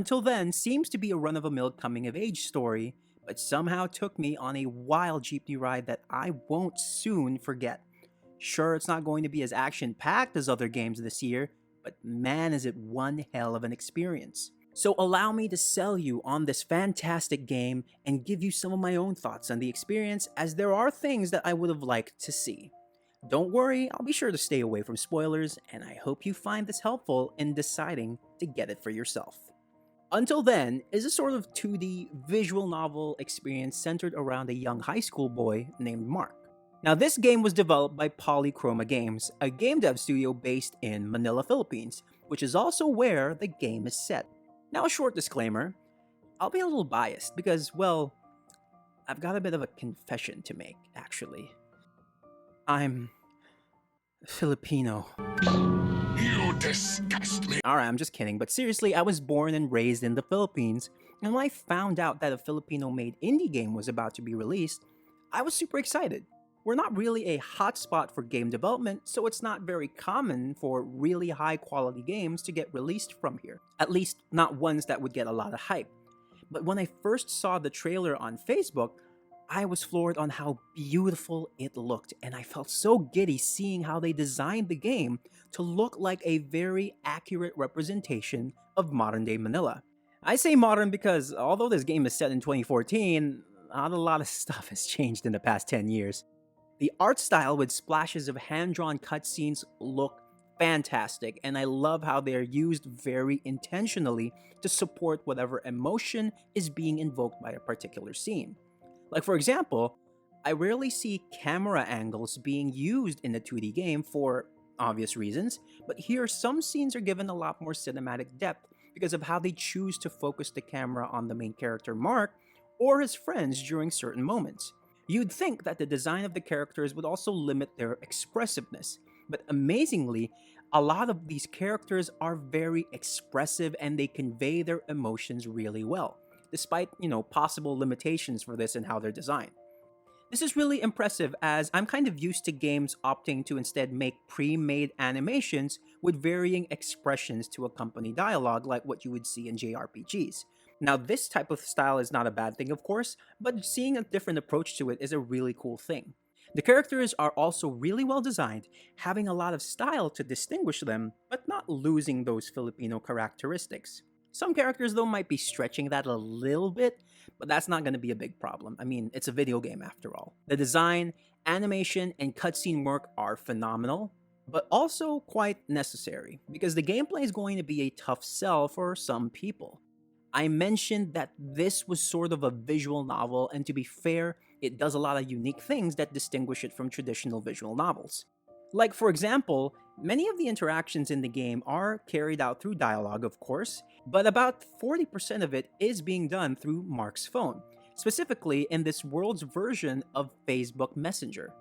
Until then, seems to be a run-of-the-mill coming-of-age story, but somehow took me on a wild jeepney ride that I won't soon forget. Sure, it's not going to be as action-packed as other games this year, but man is it one hell of an experience. So allow me to sell you on this fantastic game and give you some of my own thoughts on the experience, as there are things that I would have liked to see. Don't worry, I'll be sure to stay away from spoilers, and I hope you find this helpful in deciding to get it for yourself. Until Then is a sort of 2D visual novel experience centered around a young high school boy named Mark. Now, this game was developed by Polychroma Games, a game dev studio based in Manila, Philippines, which is also where the game is set. Now, a short disclaimer, I'll be a little biased because, well, I've got a bit of a confession to make, actually. I'm Filipino. You disgust me. Alright, I'm just kidding, but seriously, I was born and raised in the Philippines, and when I found out that a Filipino-made indie game was about to be released, I was super excited. We're not really a hotspot for game development, so it's not very common for really high-quality games to get released from here. At least, not ones that would get a lot of hype. But when I first saw the trailer on Facebook, I was floored on how beautiful it looked, and I felt so giddy seeing how they designed the game to look like a very accurate representation of modern-day Manila. I say modern because although this game is set in 2014, not a lot of stuff has changed in the past 10 years. The art style with splashes of hand-drawn cutscenes look fantastic, and I love how they are used very intentionally to support whatever emotion is being invoked by a particular scene. Like, for example, I rarely see camera angles being used in the 2D game for obvious reasons, but here some scenes are given a lot more cinematic depth because of how they choose to focus the camera on the main character Mark or his friends during certain moments. You'd think that the design of the characters would also limit their expressiveness, but amazingly, a lot of these characters are very expressive and they convey their emotions really well, despite, possible limitations for this and how they're designed. This is really impressive as I'm kind of used to games opting to instead make pre-made animations with varying expressions to accompany dialogue like what you would see in JRPGs. Now, this type of style is not a bad thing, of course, but seeing a different approach to it is a really cool thing. The characters are also really well designed, having a lot of style to distinguish them, but not losing those Filipino characteristics. Some characters, though, might be stretching that a little bit, but that's not going to be a big problem. I mean, it's a video game after all. The design, animation, and cutscene work are phenomenal, but also quite necessary, because the gameplay is going to be a tough sell for some people. I mentioned that this was sort of a visual novel, and to be fair, it does a lot of unique things that distinguish it from traditional visual novels. Like, for example, many of the interactions in the game are carried out through dialogue, of course, but about 40% of it is being done through Mark's phone, specifically in this world's version of Facebook Messenger.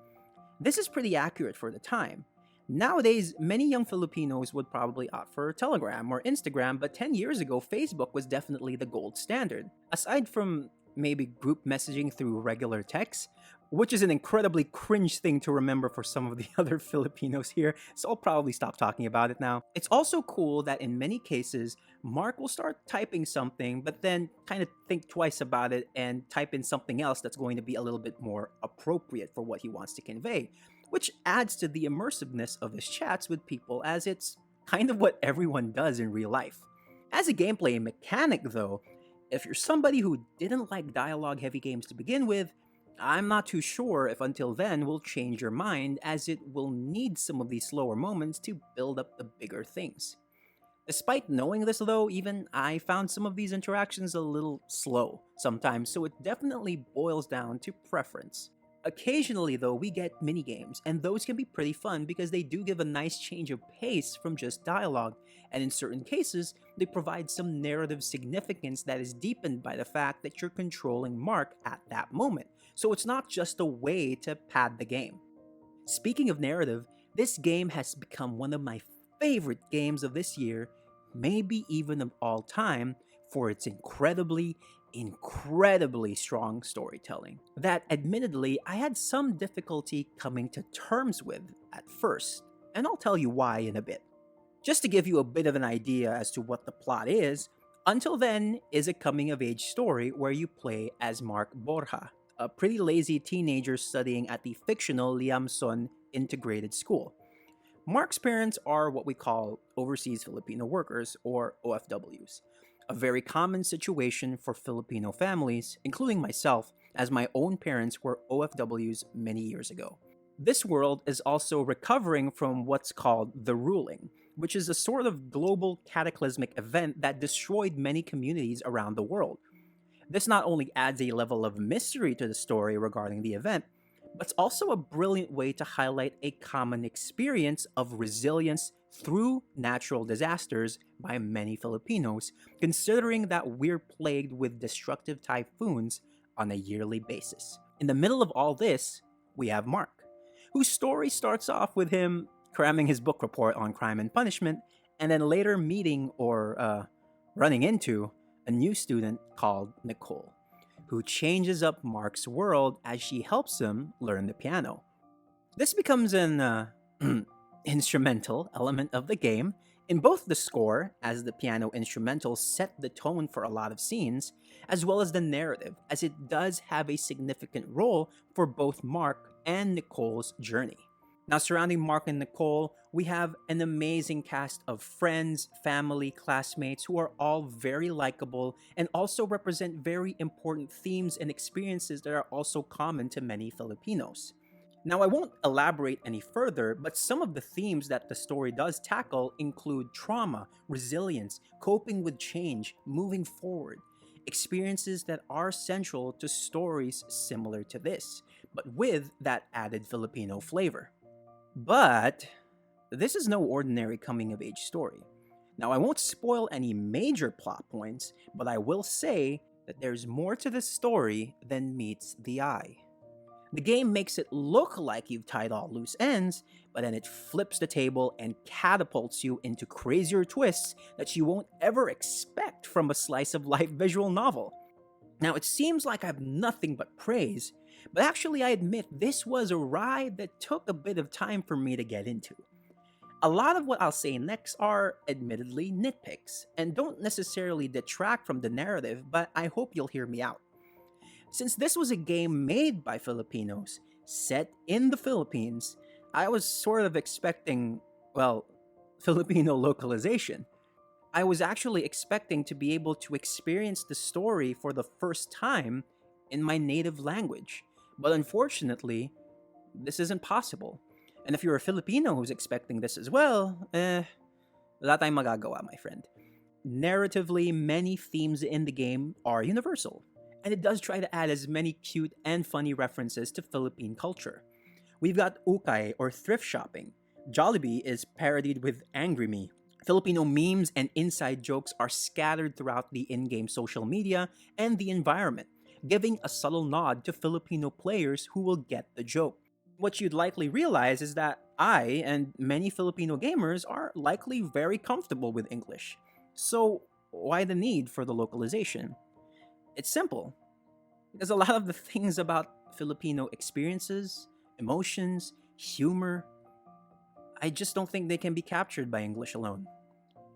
This is pretty accurate for the time. Nowadays, many young Filipinos would probably opt for Telegram or Instagram, but 10 years ago, Facebook was definitely the gold standard. Aside from maybe group messaging through regular text, which is an incredibly cringe thing to remember for some of the other Filipinos here, so I'll probably stop talking about it now. It's also cool that in many cases, Mark will start typing something, but then kind of think twice about it and type in something else that's going to be a little bit more appropriate for what he wants to convey, which adds to the immersiveness of his chats with people, as it's kind of what everyone does in real life. As a gameplay mechanic, though, if you're somebody who didn't like dialogue-heavy games to begin with, I'm not too sure if Until Then will change your mind, as it will need some of these slower moments to build up the bigger things. Despite knowing this though, even I found some of these interactions a little slow sometimes, so it definitely boils down to preference. Occasionally though, we get minigames, and those can be pretty fun because they do give a nice change of pace from just dialogue, and in certain cases, they provide some narrative significance that is deepened by the fact that you're controlling Mark at that moment, so it's not just a way to pad the game. Speaking of narrative, this game has become one of my favorite games of this year, maybe even of all time, for its incredibly strong storytelling that admittedly I had some difficulty coming to terms with at first, and I'll tell you why in a bit. Just to give you a bit of an idea as to what the plot is, Until Then is a coming of age story where you play as Mark Borja, a pretty lazy teenager studying at the fictional Liamson Integrated School. Mark's parents are what we call overseas Filipino workers, or OFWs, a very common situation for Filipino families, including myself, as my own parents were OFWs many years ago. This world is also recovering from what's called the ruling, which is a sort of global cataclysmic event that destroyed many communities around the world. This not only adds a level of mystery to the story regarding the event, but it's also a brilliant way to highlight a common experience of resilience through natural disasters by many Filipinos, considering that we're plagued with destructive typhoons on a yearly basis. In the middle of all this, we have Mark, whose story starts off with him cramming his book report on crime and punishment, and then later meeting or running into a new student called Nicole, who changes up Mark's world as she helps him learn the piano. This becomes an instrumental element of the game in both the score, as the piano instrumental set the tone for a lot of scenes, as well as the narrative, as it does have a significant role for both Mark and Nicole's journey. Now, surrounding Mark and Nicole, we have an amazing cast of friends, family, classmates who are all very likable and also represent very important themes and experiences that are also common to many Filipinos. Now, I won't elaborate any further, but some of the themes that the story does tackle include trauma, resilience, coping with change, moving forward, experiences that are central to stories similar to this, but with that added Filipino flavor. But this is no ordinary coming of age story. Now, I won't spoil any major plot points, but I will say that there's more to this story than meets the eye. The game makes it look like you've tied all loose ends, but then it flips the table and catapults you into crazier twists that you won't ever expect from a slice of life visual novel. Now, it seems like I have nothing but praise, but actually, I admit this was a ride that took a bit of time for me to get into. A lot of what I'll say next are admittedly nitpicks, and don't necessarily detract from the narrative, but I hope you'll hear me out. Since this was a game made by Filipinos, set in the Philippines, I was sort of expecting, well, Filipino localization. I was actually expecting to be able to experience the story for the first time in my native language. But unfortunately, this isn't possible. And if you're a Filipino who's expecting this as well, wala tayong magagawa, my friend. Narratively, many themes in the game are universal, and it does try to add as many cute and funny references to Philippine culture. We've got ukay or thrift shopping. Jollibee is parodied with Angry Me. Filipino memes and inside jokes are scattered throughout the in-game social media and the environment, giving a subtle nod to Filipino players who will get the joke. What you'd likely realize is that I and many Filipino gamers are likely very comfortable with English. So, why the need for the localization? It's simple. Because a lot of the things about Filipino experiences, emotions, humor, I just don't think they can be captured by English alone.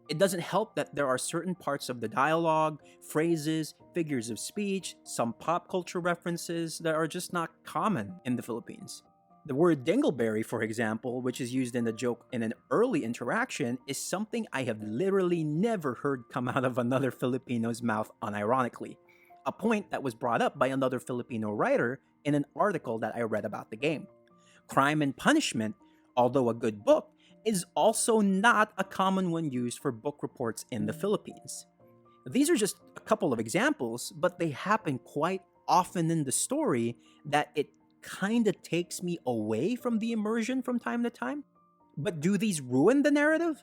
It doesn't help that there are certain parts of the dialogue, phrases, figures of speech, some pop culture references that are just not common in the Philippines. The word dingleberry, for example, which is used in the joke in an early interaction, is something I have literally never heard come out of another Filipino's mouth unironically. A point that was brought up by another Filipino writer in an article that I read about the game. Crime and Punishment, although a good book, is also not a common one used for book reports in the Philippines. These are just a couple of examples, but they happen quite often in the story that it kind of takes me away from the immersion from time to time. But do these ruin the narrative?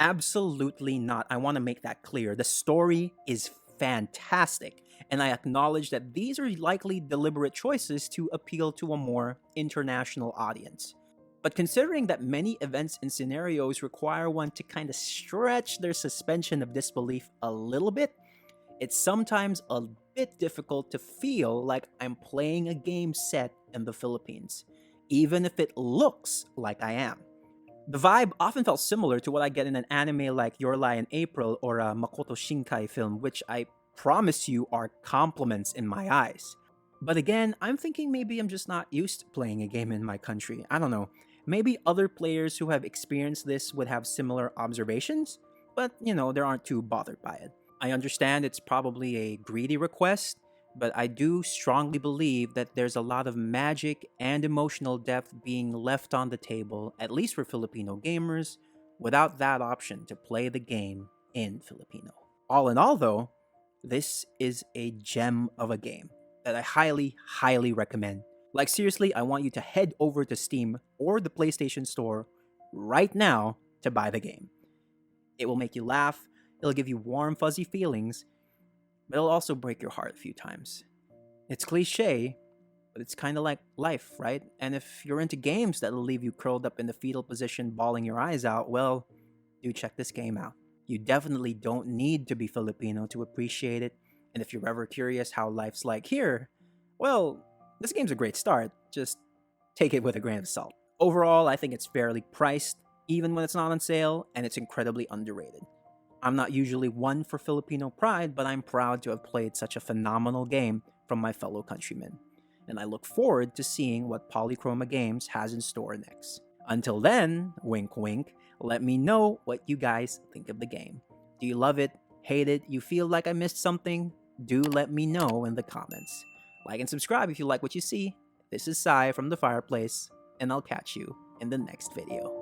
Absolutely not. I want to make that clear. The story is fantastic, and I acknowledge that these are likely deliberate choices to appeal to a more international audience. But considering that many events and scenarios require one to kind of stretch their suspension of disbelief a little bit, it's sometimes a bit difficult to feel like I'm playing a game set in the Philippines, even if it looks like I am. The vibe often felt similar to what I get in an anime like Your Lie in April or a Makoto Shinkai film, which I promise you are compliments in my eyes. But again, I'm thinking maybe I'm just not used to playing a game in my country. I don't know. Maybe other players who have experienced this would have similar observations, but they aren't too bothered by it. I understand it's probably a greedy request, but I do strongly believe that there's a lot of magic and emotional depth being left on the table, at least for Filipino gamers, without that option to play the game in Filipino. All in all, though, this is a gem of a game that I highly, highly recommend. Like, seriously, I want you to head over to Steam or the PlayStation Store right now to buy the game. It will make you laugh, it'll give you warm, fuzzy feelings, but it'll also break your heart a few times. It's cliche, but it's kind of like life, right? And if you're into games that'll leave you curled up in the fetal position, bawling your eyes out, well, do check this game out. You definitely don't need to be Filipino to appreciate it. And if you're ever curious how life's like here, well, this game's a great start. Just take it with a grain of salt. Overall, I think it's fairly priced, even when it's not on sale, and it's incredibly underrated. I'm not usually one for Filipino pride, but I'm proud to have played such a phenomenal game from my fellow countrymen. And I look forward to seeing what Polychroma Games has in store next. Until then, wink wink, let me know what you guys think of the game. Do you love it? Hate it? You feel like I missed something? Do let me know in the comments. Like and subscribe if you like what you see. This is Sai from the Fireplace, and I'll catch you in the next video.